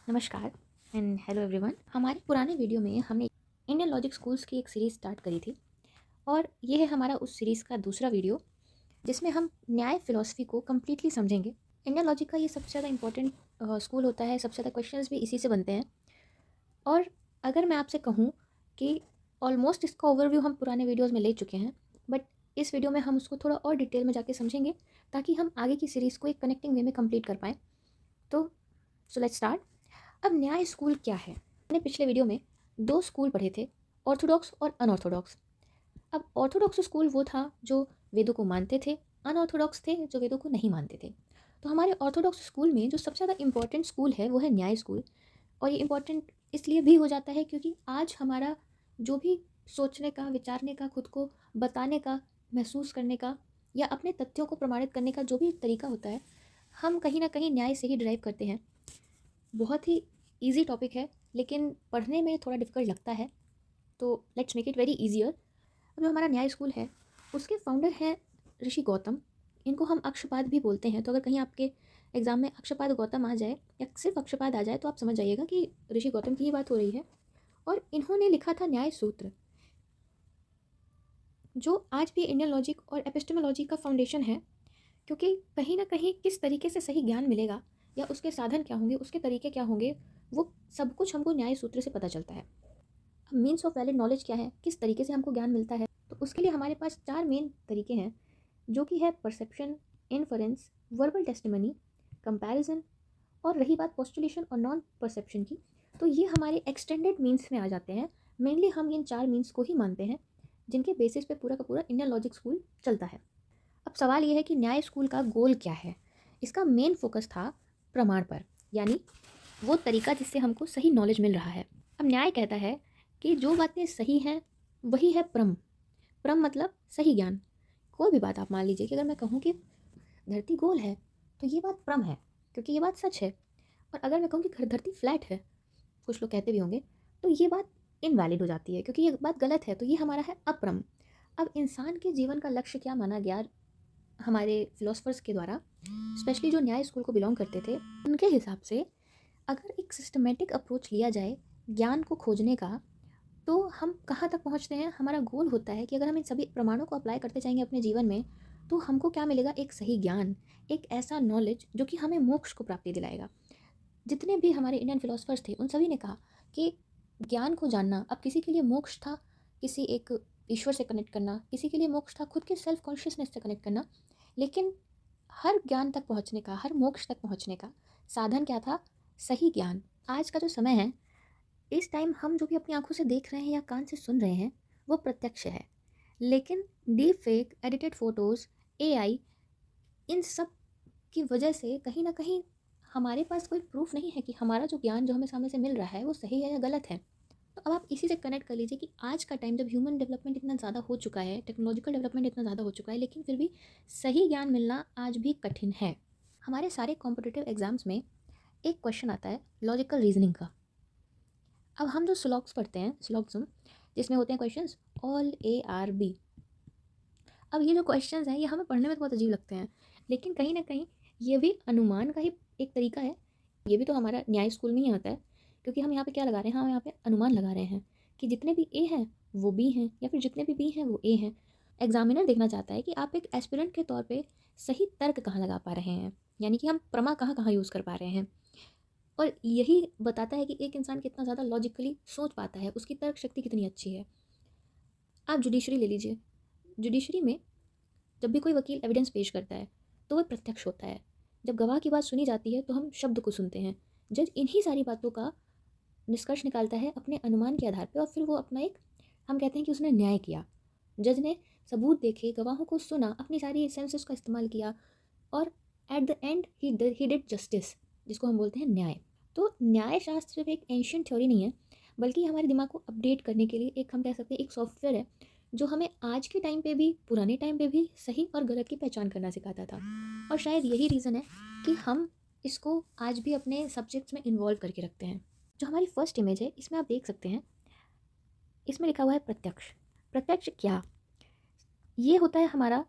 नमस्कार and hello everyone. हमारे पुराने वीडियो में हमने इंडियन लॉजिक स्कूल्स की एक सीरीज़ स्टार्ट करी थी और ये है हमारा उस सीरीज़ का दूसरा वीडियो जिसमें हम न्याय फ़िलॉसफी को कम्प्लीटली समझेंगे। इंडियन लॉजिक का ये सबसे ज़्यादा इंपॉर्टेंट स्कूल होता है, सबसे ज़्यादा क्वेश्चंस भी इसी से बनते हैं। और अगर मैं आपसे कहूँ कि ऑलमोस्ट इसका ओवरव्यू हम पुराने वीडियोज़ में ले चुके हैं, बट इस वीडियो में हम उसको थोड़ा और डिटेल में जाके समझेंगे ताकि हम आगे की सीरीज़ को एक कनेक्टिंग वे में कंप्लीट कर पाएँ। तो सो लेट्स स्टार्ट। अब न्याय स्कूल क्या है? मैंने पिछले वीडियो में दो स्कूल पढ़े थे, ऑर्थोडॉक्स और अनऑर्थोडॉक्स। अब ऑर्थोडॉक्स स्कूल वो था जो वेदों को मानते थे, अनऑर्थोडॉक्स थे जो वेदों को नहीं मानते थे। तो हमारे ऑर्थोडॉक्स स्कूल में जो सबसे ज़्यादा इंपॉर्टेंट स्कूल है वो है न्याय स्कूल। और ये इंपॉर्टेंट इसलिए भी हो जाता है क्योंकि आज हमारा जो भी सोचने का, विचारने का, खुद को बताने का, महसूस करने का या अपने तथ्यों को प्रमाणित करने का जो भी तरीका होता है, हम कहीं ना कहीं न्याय से ही ड्राइव करते हैं। बहुत ही इजी टॉपिक है लेकिन पढ़ने में थोड़ा डिफ़िकल्ट लगता है, तो let's make it very easier. अब जो हमारा न्याय स्कूल है उसके फाउंडर हैं ऋषि गौतम। इनको हम अक्षपाद भी बोलते हैं, तो अगर कहीं आपके एग्ज़ाम में अक्षपाद गौतम आ जाए या सिर्फ अक्षपाद आ जाए तो आप समझ जाइएगा कि ऋषि गौतम की ही बात हो रही है। और इन्होंने लिखा था न्याय सूत्र, जो आज भी इंडियन लॉजिक और एपिस्टेमोलॉजी का फाउंडेशन है। क्योंकि कहीं ना कहीं किस तरीके से सही ज्ञान मिलेगा या उसके साधन क्या होंगे, उसके तरीके क्या होंगे, वो सब कुछ हमको न्याय सूत्र से पता चलता है। अब मीन्स ऑफ वैलिड नॉलेज क्या है, किस तरीके से हमको ज्ञान मिलता है, तो उसके लिए हमारे पास चार मेन तरीके हैं, जो कि है perception, inference, verbal testimony, comparison और रही बात पोस्टुलेशन और नॉन परसेप्शन की, तो ये हमारे एक्सटेंडेड मीन्स में आ जाते हैं। मेनली हम इन चार मीन्स को ही मानते हैं जिनके बेसिस पे पूरा का पूरा इंडियन लॉजिक स्कूल चलता है। अब सवाल ये है कि न्याय स्कूल का गोल क्या है। इसका मेन फोकस था प्रमाण पर, यानी वो तरीका जिससे हमको सही नॉलेज मिल रहा है। अब न्याय कहता है कि जो बातें सही हैं वही है प्रम। प्रम मतलब सही ज्ञान। कोई भी बात आप मान लीजिए कि अगर मैं कहूँ कि धरती गोल है तो ये बात प्रम है क्योंकि ये बात सच है। और अगर मैं कहूँ कि धरती फ्लैट है, कुछ लोग कहते भी होंगे, तो ये बात इनवैलिड हो जाती है क्योंकि ये बात गलत है, तो ये हमारा है अप्रम। अब इंसान के जीवन का लक्ष्य क्या माना गया हमारे फिलोसफर्स के द्वारा, स्पेशली जो न्याय स्कूल को बिलोंग करते थे, उनके हिसाब से अगर एक सिस्टमेटिक अप्रोच लिया जाए ज्ञान को खोजने का, तो हम कहाँ तक पहुँचते हैं। हमारा गोल होता है कि अगर हम इन सभी प्रमाणों को अप्लाई करते जाएंगे अपने जीवन में, तो हमको क्या मिलेगा, एक सही ज्ञान, एक ऐसा नॉलेज जो कि हमें मोक्ष को प्राप्ति दिलाएगा। जितने भी हमारे इंडियन फिलोसफर्स थे उन सभी ने कहा कि ज्ञान को जानना, अब किसी के लिए मोक्ष था किसी एक ईश्वर से कनेक्ट करना, किसी के लिए मोक्ष था खुद के सेल्फ कॉन्शियसनेस से कनेक्ट करना, लेकिन हर ज्ञान तक पहुंचने का, हर मोक्ष तक पहुंचने का साधन क्या था, सही ज्ञान। आज का जो समय है, इस टाइम हम जो भी अपनी आंखों से देख रहे हैं या कान से सुन रहे हैं वो प्रत्यक्ष है, लेकिन deep fake, edited photos, AI, इन सब की वजह से कहीं ना कहीं हमारे पास कोई प्रूफ नहीं है कि हमारा जो ज्ञान जो हमें सामने से मिल रहा है वो सही है या गलत है। तो अब आप इसी से कनेक्ट कर लीजिए कि आज का टाइम जब ह्यूमन डेवलपमेंट इतना ज़्यादा हो चुका है, टेक्नोलॉजिकल डेवलपमेंट इतना ज़्यादा हो चुका है, लेकिन फिर भी सही ज्ञान मिलना आज भी कठिन है। हमारे सारे कॉम्पिटिटिव एग्जाम्स में एक क्वेश्चन आता है लॉजिकल रीजनिंग का। अब हम जो स्लॉग्स पढ़ते हैं, स्लॉग्सम, जिसमें होते हैं questions all A R B. अब ये जो क्वेश्चंस हैं ये हमें पढ़ने में बहुत अजीब लगते हैं, लेकिन कहीं ना कहीं ये भी अनुमान का ही एक तरीका है। ये भी तो हमारा न्याय स्कूल में ही आता है, क्योंकि हम यहाँ पे क्या लगा रहे हैं, हम यहाँ पे अनुमान लगा रहे हैं कि जितने भी ए हैं वो बी हैं या फिर जितने भी बी हैं वो ए हैं। एग्जामिनर देखना चाहता है कि आप एक एस्पिरेंट के तौर पे सही तर्क कहाँ लगा पा रहे हैं, यानी कि हम प्रमा कहाँ कहाँ यूज़ कर पा रहे हैं। और यही बताता है कि एक इंसान कितना ज़्यादा लॉजिकली सोच पाता है, उसकी तर्क शक्ति कितनी अच्छी है। आप जुडिशरी ले लीजिए। जुडिशरी में जब भी कोई वकील एविडेंस पेश करता है तो वह प्रत्यक्ष होता है। जब गवाह की बात सुनी जाती है तो हम शब्द को सुनते हैं। जज इन्हीं सारी बातों का निष्कर्ष निकालता है अपने अनुमान के आधार पर, और फिर वो अपना एक, हम कहते हैं कि उसने न्याय किया। जज ने सबूत देखे, गवाहों को सुना, अपनी सारी सेंसेस का इस्तेमाल किया, और at the and he did justice, जिसको हम बोलते हैं न्याय। तो न्याय शास्त्र सिर्फ एक एंशियंट थ्योरी नहीं है, बल्कि हमारे दिमाग को अपडेट करने के लिए एक, हम कह सकते हैं, एक सॉफ्टवेयर है जो हमें आज के टाइम पे भी, पुराने टाइम पे भी सही और गलत की पहचान करना सिखाता था। और शायद यही रीज़न है कि हम इसको आज भी अपने सब्जेक्ट्स में इन्वॉल्व करके रखते हैं। जो हमारी फर्स्ट इमेज है इसमें आप देख सकते हैं, इसमें लिखा हुआ है प्रत्यक्ष। प्रत्यक्ष क्या, ये होता है हमारा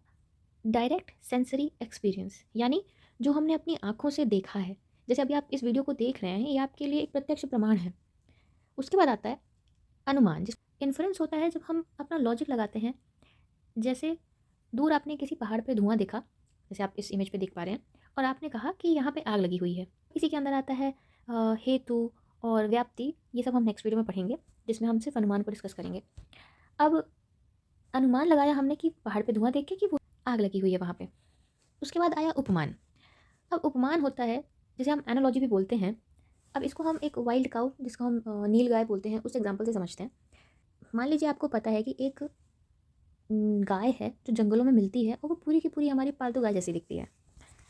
डायरेक्ट सेंसरी एक्सपीरियंस, यानी जो हमने अपनी आँखों से देखा है, जैसे अभी आप इस वीडियो को देख रहे हैं, ये आपके लिए एक प्रत्यक्ष प्रमाण है। उसके बाद आता है अनुमान, जिस इन्फरेंस होता है जब हम अपना लॉजिक लगाते हैं। जैसे दूर आपने किसी पहाड़ पे धुआं देखा, जैसे आप इस इमेज पे देख पा रहे हैं, और आपने कहा कि यहाँ पे आग लगी हुई है। इसी के अंदर आता है हेतु और व्याप्ति, ये सब हम नेक्स्ट वीडियो में पढ़ेंगे, जिसमें हम सिर्फ अनुमान को डिस्कस करेंगे। अब अनुमान लगाया हमने कि पहाड़ पे धुआं देख के कि वो आग लगी हुई है वहाँ पे। उसके बाद आया उपमान। अब उपमान होता है, जैसे हम एनालॉजी भी बोलते हैं। अब इसको हम एक वाइल्ड काउ, जिसको हम नील गाय बोलते हैं, उस एग्जाम्पल से समझते हैं। मान लीजिए आपको पता है कि एक गाय है जो जंगलों में मिलती है, और वो पूरी की पूरी हमारी पालतू गाय जैसी दिखती है।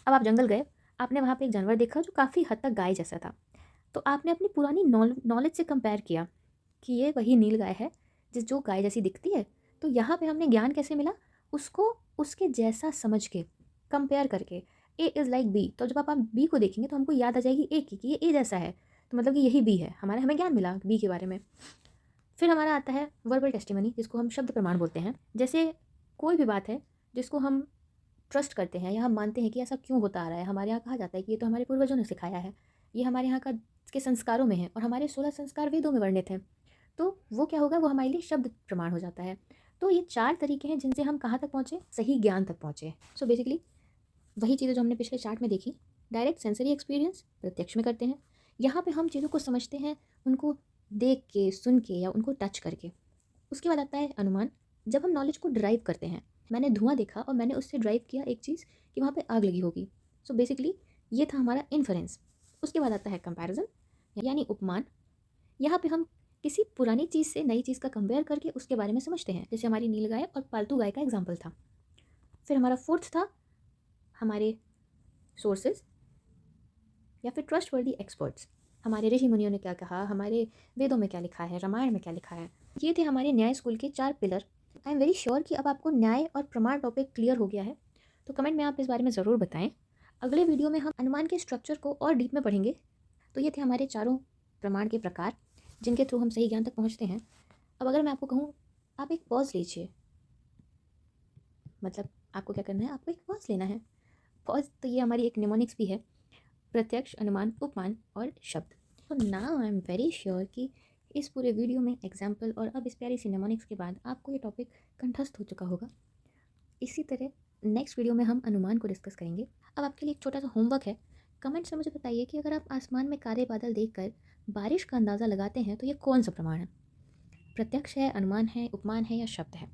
अब आप जंगल गए, आपने वहाँ पे एक जानवर देखा जो काफ़ी हद तक गाय जैसा था, तो आपने अपनी पुरानी नॉलेज से कंपेयर किया कि ये वही नील गाय है जो गाय जैसी दिखती है। तो यहाँ पे हमने ज्ञान कैसे मिला, उसको उसके जैसा समझ के, कंपेयर करके। ए इज़ लाइक बी, तो जब आप बी को देखेंगे तो हमको याद आ जाएगी ए की, कि ये ए जैसा है, तो मतलब कि यही बी है। हमें ज्ञान मिला बी के बारे में। फिर हमारा आता है वर्बल टेस्टिमनी, जिसको हम शब्द प्रमाण बोलते हैं। जैसे कोई भी बात है जिसको हम ट्रस्ट करते हैं या हम मानते हैं कि ऐसा क्यों होता आ रहा है, हमारे यहाँ कहा जाता है कि ये तो हमारे पूर्वजों ने सिखाया है, ये हमारे यहाँ का के संस्कारों में है, और हमारे 16 संस्कार वेदों में वर्णित हैं। तो वो क्या होगा, वो हमारे लिए शब्द प्रमाण हो जाता है। तो ये 4 तरीके हैं जिनसे हम कहाँ तक पहुँचे, सही ज्ञान तक पहुँचे। सो बेसिकली वही चीज़ें जो हमने पिछले चार्ट में देखी, डायरेक्ट सेंसरी एक्सपीरियंस प्रत्यक्ष में करते हैं। यहाँ पे हम चीज़ों को समझते हैं उनको देख के, सुन के, या उनको टच करके। उसके बाद आता है अनुमान, जब हम नॉलेज को ड्राइव करते हैं। मैंने धुआं देखा और मैंने उससे ड्राइव किया एक चीज़ कि वहाँ पे आग लगी होगी। सो बेसिकली ये था हमारा इन्फरेंस। उसके बाद आता है कंपैरिजन, यानी उपमान। यहाँ पे हम किसी पुरानी चीज़ से नई चीज़ का कंपेयर करके उसके बारे में समझते हैं, जैसे हमारी नील गाय और पालतू गाय का एग्जाम्पल था। फिर हमारा फोर्थ था हमारे सोर्सेज या फिर ट्रस्ट वर्दी एक्सपर्ट्स। हमारे ऋषि मुनियों ने क्या कहा, हमारे वेदों में क्या लिखा है, रामायण में क्या लिखा है। ये थे हमारे न्याय स्कूल के 4 pillar. I am very sure कि अब आपको न्याय और प्रमाण टॉपिक क्लियर हो गया है, तो कमेंट में आप इस बारे में ज़रूर बताएं। अगले वीडियो में हम अनुमान के स्ट्रक्चर को और डीप में पढ़ेंगे। तो ये थे हमारे चारों प्रमाण के प्रकार, जिनके थ्रू हम सही ज्ञान तक पहुँचते हैं। अब अगर मैं आपको कहूँ, आप एक पॉज लीजिए, मतलब आपको क्या करना है, आपको एक पॉज लेना है। पॉज, तो ये हमारी एक निमोनिक्स भी है, प्रत्यक्ष, अनुमान, उपमान और शब्द। तो now I am very sure कि इस पूरे वीडियो में एग्जाम्पल और अब इस प्यारी सी निमोनिक्स के बाद आपको ये टॉपिक कंठस्थ हो चुका होगा। इसी तरह नेक्स्ट वीडियो में हम अनुमान को डिस्कस करेंगे। अब आपके लिए एक छोटा सा होमवर्क है। कमेंट्स में मुझे बताइए कि अगर आप आसमान में काले बादल देखकर बारिश का अंदाज़ा लगाते हैं तो ये कौन सा प्रमाण है, प्रत्यक्ष है, अनुमान है, उपमान है या शब्द है।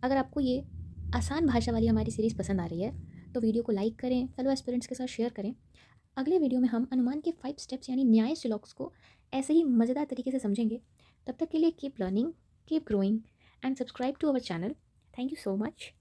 अगर आपको ये आसान भाषा वाली हमारी सीरीज़ पसंद आ रही है तो वीडियो को लाइक करें, फेलो एस्पिरेंट्स के साथ शेयर करें। अगले वीडियो में हम अनुमान के 5 स्टेप्स यानी न्याय श्लोक्स को ऐसे ही मज़ेदार तरीके से समझेंगे। तब तक के लिए keep learning, keep growing and subscribe to our channel. Thank you so much.